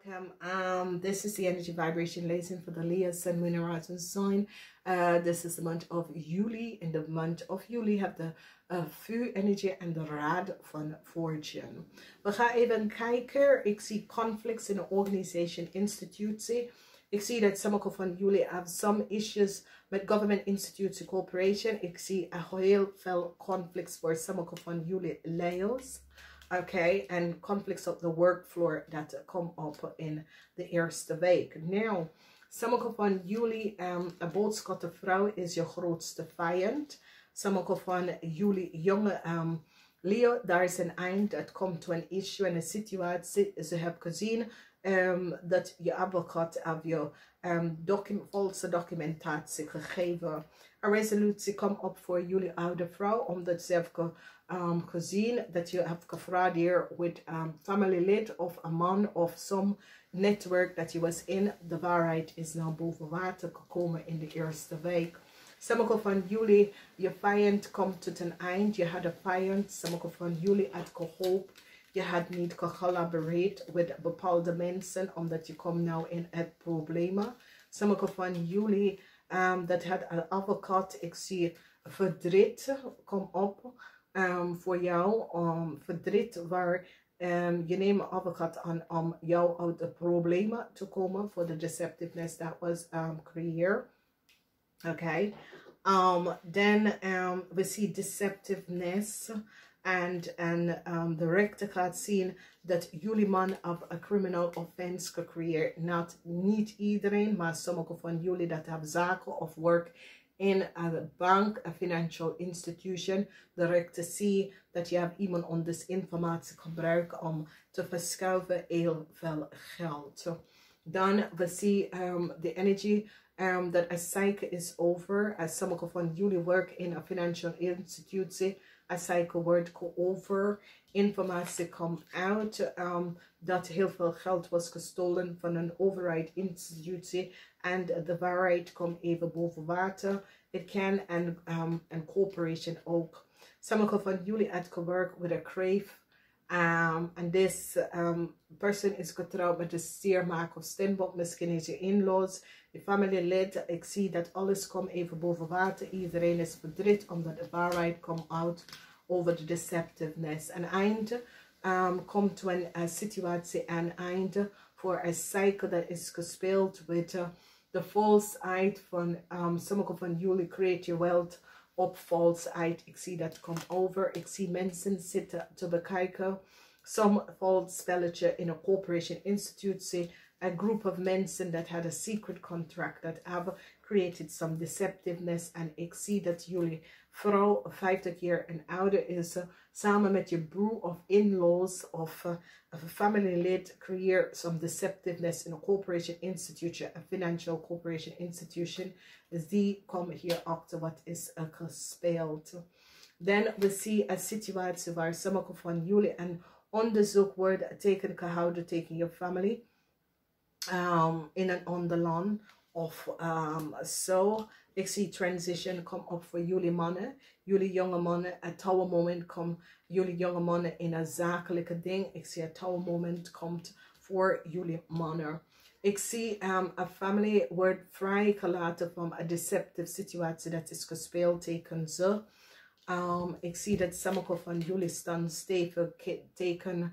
welcome. This is the energy vibration Lezing for the Leo Sun Moon and Rising sign. This is the month of Juli. In the month of Juli have de vuur energie en de raad van fortune. We gaan even kijken. Ik zie conflicts in de organization institutie. Ik zie dat sommige van jullie have some issues met government institutes corporation. Ik zie heel veel conflicts voor sommige van jullie Leo's. Okay, and conflicts op the work floor that come up in de eerste week. Now, sommige van jullie, een boodschatte vrouw is je grootste vijand. Sommige van jullie jonge Leo, daar is een eind. Het komt to een issue en een situatie. Ze hebben gezien dat je advocaat je valse documentatie gegeven. Een resolutie komt op voor jullie oude vrouw, omdat ze hebben gezien dat je hebt gefraudeerd met familielid of een man of some network dat je was in. De waarheid is nou boven water gekomen in de eerste week. Sommige van jullie, je vijand komt tot een eind. Je had een vijand. Sommige van jullie had gehoopt. Je had niet gecollaboreerd met bepaalde mensen, omdat je komt nou in het problemen. Sommige van jullie, dat had een advocaat. Ik zie verdriet, kom op voor jou. Verdriet waar je neemt een advocaat aan om jou uit de problemen te komen voor de deceptiveness that was created. Okay. Then we see deceptiveness. And the rechter gaat zien dat jullie man of a criminal offense gecreëerd. Niet iedereen, maar sommige van jullie dat hebben zaken of work in een bank, a financial institution. De rechter ziet dat je hebt iemand om dus informatie gebruiken om te verschuiven heel veel geld. Dan we zien the energy that a cycle is over. As sommige van jullie work in a financial institute. A cycle wordt over. Informatie komt uit dat heel veel geld was gestolen van een overheidsinstitutie. En de waarheid komt even boven water. It can and corporation ook. Sommige van jullie had gewerkt with a crave. And this person is getrouwd met de stiermaker of steenbok. Misschien is je in-laws, je familielid. Ik zie dat alles komt even boven water. Iedereen is verdriet omdat de waarheid komt uit over de deceptiveness. Een einde komt to een situatie. Een einde voor een cycle dat is gespeeld met de falsheid van sommige van jullie create your wealth op falsheid. Ik zie dat komt over. Ik zie mensen zitten te bekijken. Some vals spelletje in a corporation institute. A group of mensen that had a secret contract that have created some deceptiveness. En ik zie dat jullie vrouw 50 jaar en ouder is. Samen met je broer of in-laws of a family lid create some deceptiveness in a corporation institution, a financial corporation institution. Dus die komen hier achter wat is gespeeld. Dan we see a situatie waar sommige van jullie een onderzoek wordt teken gehouden tegen je family. In een onderland of zo. Ik zie transition kom op voor jullie mannen. Jullie jonge mannen. Het touwe moment komt jullie jonge mannen in een zakelijke ding. Ik zie het touwe moment komt voor jullie mannen. Ik zie een family wordt vrijgelaten van een deceptive situatie dat is gespeeld tegen ze. Ik zie dat sommige van jullie staan stevig tegen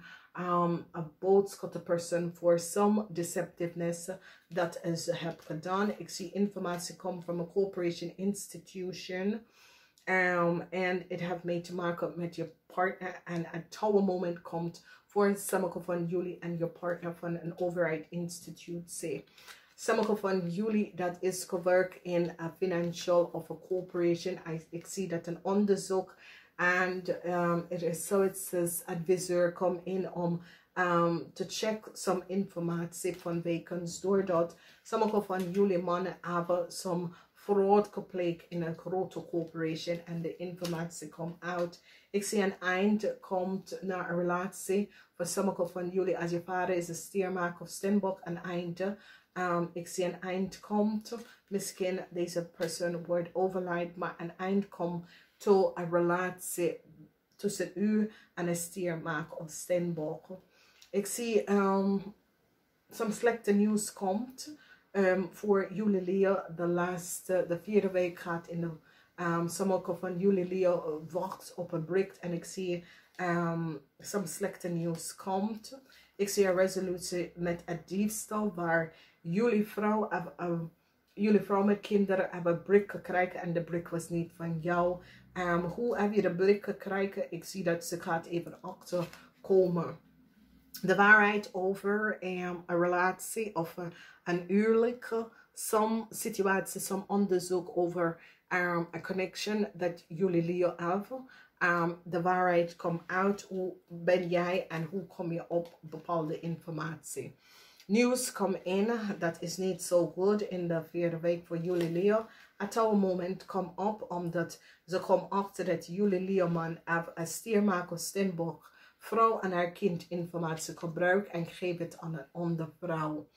a boodschap person for some deceptiveness dat is heb gedaan. Ik zie informatie komen from a corporation institution. And it have made to mark up met je partner. And a tower moment komt voor sommige van jullie en je partner van een overheid institute. Sommige van jullie dat is gewerkt in a financial of a corporation. Ik zie dat een onderzoek. And it is so it says advisor come in om to check some informatie van wekens. Doordat sommige van jullie mannen hebben some fraud gepleegd in een grote corporation en de informatie komt uit. Ik zie een eind komt naar een relatie. Voor sommige van jullie, als je vader is een stiermaker of steenbok, een einde. Ik zie een eind komt. Misschien deze persoon wordt overlijden, maar een eind komt to een relatie tussen u en een stiermaker of steenbok. Ik zie some slechte nieuws komt voor jullie Leo. De vierde week gaat in de... sommige van jullie Leo wacht op een break. En ik zie some slechte nieuws komt. Ik zie een resolutie met een diefstal waar jullie vrouw met kinderen hebben een brik gekregen en de brik was niet van jou. Hoe heb je de brik gekregen? Ik zie dat ze gaat even achterkomen. De waarheid over een relatie of een huwelijk, some situatie, some onderzoek over a connection dat jullie Leo hebben. De waarheid komt uit. Hoe ben jij en hoe kom je op bepaalde informatie? Nieuws komt in, dat is niet zo goed in de vierde week voor jullie Leo. Het moment komt op, omdat ze komen achter dat jullie Leo man een stiermaker steenbok vrouw en haar kind informatie gebruikt en geeft het aan een andere vrouw.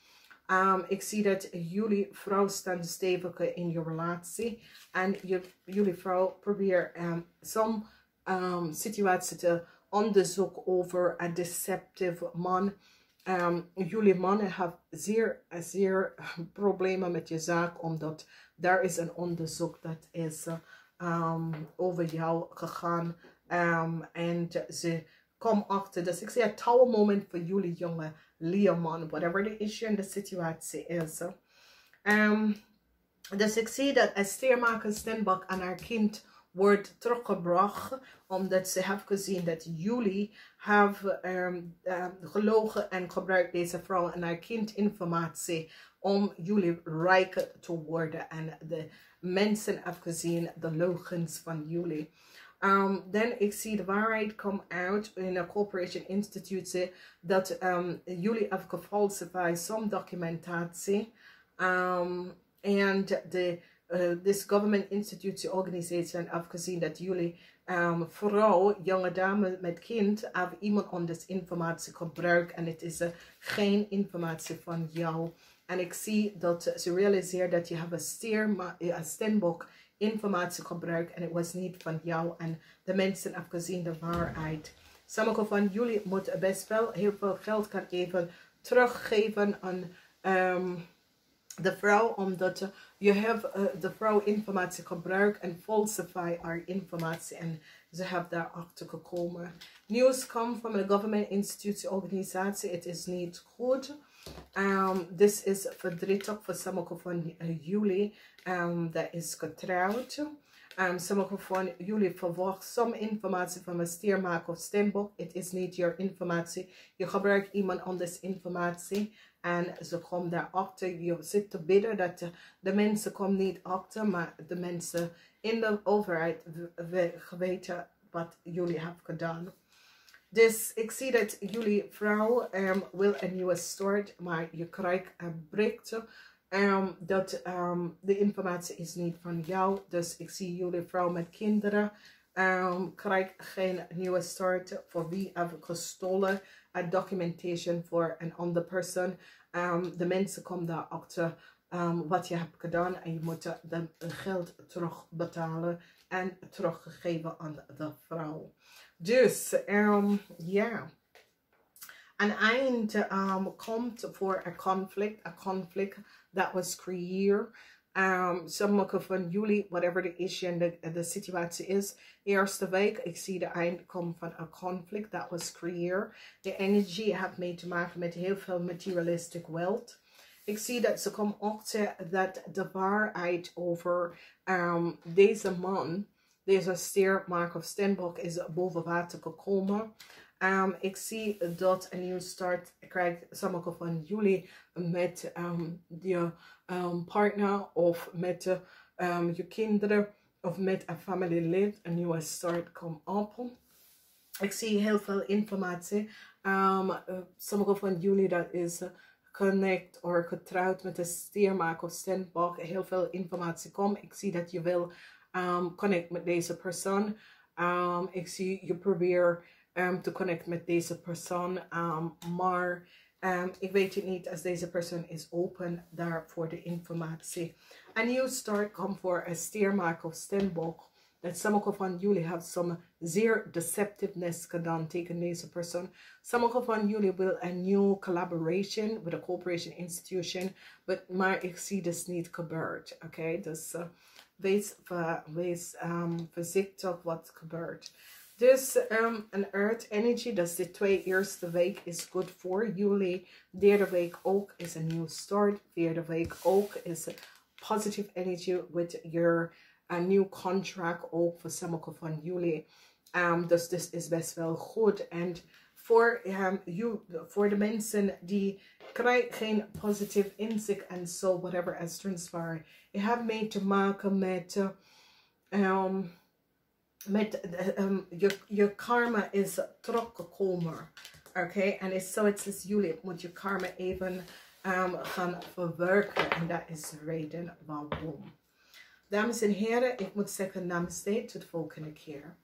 Ik zie dat jullie vrouw staat steviger in je relatie en jullie vrouw probeert some situatie te onderzoeken over een deceptive man. Jullie mannen hebben zeer problemen met je zaak, omdat daar is een onderzoek dat is over jou gegaan en ze komen achter. Dus ik zie een moment voor jullie jonge Leo man, whatever the issue en de situatie is. Dus ik zie dat een steermaker steenbok aan haar kind wordt teruggebracht, omdat ze hebben gezien dat jullie hebben gelogen en gebruikt deze vrouw en haar kind informatie om jullie rijker te worden. En de mensen hebben gezien de leugens van jullie. Dan ik zie de waarheid komt uit in een corporation institute dat jullie hebben gefalsified some documentatie. En this government institute organisatie heeft gezien dat jullie vrouw, jonge dame met kind, hebben iemand anders informatie gebruikt en het is geen informatie van jou. En ik zie dat ze realiseert dat je hebt een steenbok informatie gebruikt en het was niet van jou. En de mensen hebben gezien de waarheid. Sommige van jullie moeten best wel heel veel geld kan even teruggeven aan de vrouw, omdat je hebt de vrouw informatie gebruikt en falsify haar informatie en ze hebben daarachter gekomen. Nieuws komt van de government institute organisatie. Het is niet goed. Dit is verdrietig voor sommige van jullie dat is getrouwd. Sommige van jullie verwachten some informatie van een stiermaker of steenbok. Het is niet je informatie. Je gebruikt iemand anders informatie. En ze komen daarachter. Je zit te bidden dat de mensen komen niet achter. Maar de mensen in de overheid weten wat jullie hebben gedaan. Dus ik zie dat jullie vrouw wil een nieuwe start. Maar je krijgt een breakthrough. Dat de informatie is niet van jou. Dus ik zie jullie vrouw met kinderen. Krijgt geen nieuwe start. Voor wie hebben gestolen. Documentation voor een andere persoon. De mensen komen daarachter wat je hebt gedaan. En je moet de geld terugbetalen. En teruggeven aan de vrouw. Dus ja. Een eind komt voor een conflict. Een conflict that was creëerd. Sommige van jullie, whatever the issue en de situatie is, eerste week, ik zie de eind komen van een conflict that was creëerd. De energie heeft mee te maken met heel veel materialistic wealth. Ik zie dat ze komen achter dat de waarheid over deze man, deze stiermaker of steenbok, is boven water gekomen. Ik zie dat een nieuwe start krijgt sommige van jullie met je partner of met je kinderen of met een familielid. Een nieuwe start komt op. Ik zie heel veel informatie. Sommige van jullie dat is connect of getrouwd met een stiermaker of steenbok. Heel veel informatie komt. Ik zie dat je wil connect met deze persoon. Ik zie je probeert te connecten met deze persoon. Maar ik weet het niet als deze persoon is open daar voor de informatie. Een nieuwe start komt voor een stiermaker of steenbok. dat sommige van jullie have some zeer deceptiveness gedaan tegen deze persoon. Sommige van jullie wil een nieuw collaboration with a corporation institution, maar ik zie dus niet gebeurd. Oké, dus wees voorzichtig wat gebeurt. Dus een earth energy, dus de 2 eerste week is good voor jullie. Derde week ook is een nieuw start. Vierde week ook is positive energy with your new contract ook voor sommige van jullie. Dus dit is best wel goed. En voor de mensen die krijgen geen positieve inzicht en zo, whatever as transpire. Je hebt mee te maken met je karma is teruggekomen. Oké, en het is jullie moet je karma even gaan verwerken. En dat is de reden waarom. Dames en heren, ik moet zeggen namaste tot de volgende keer.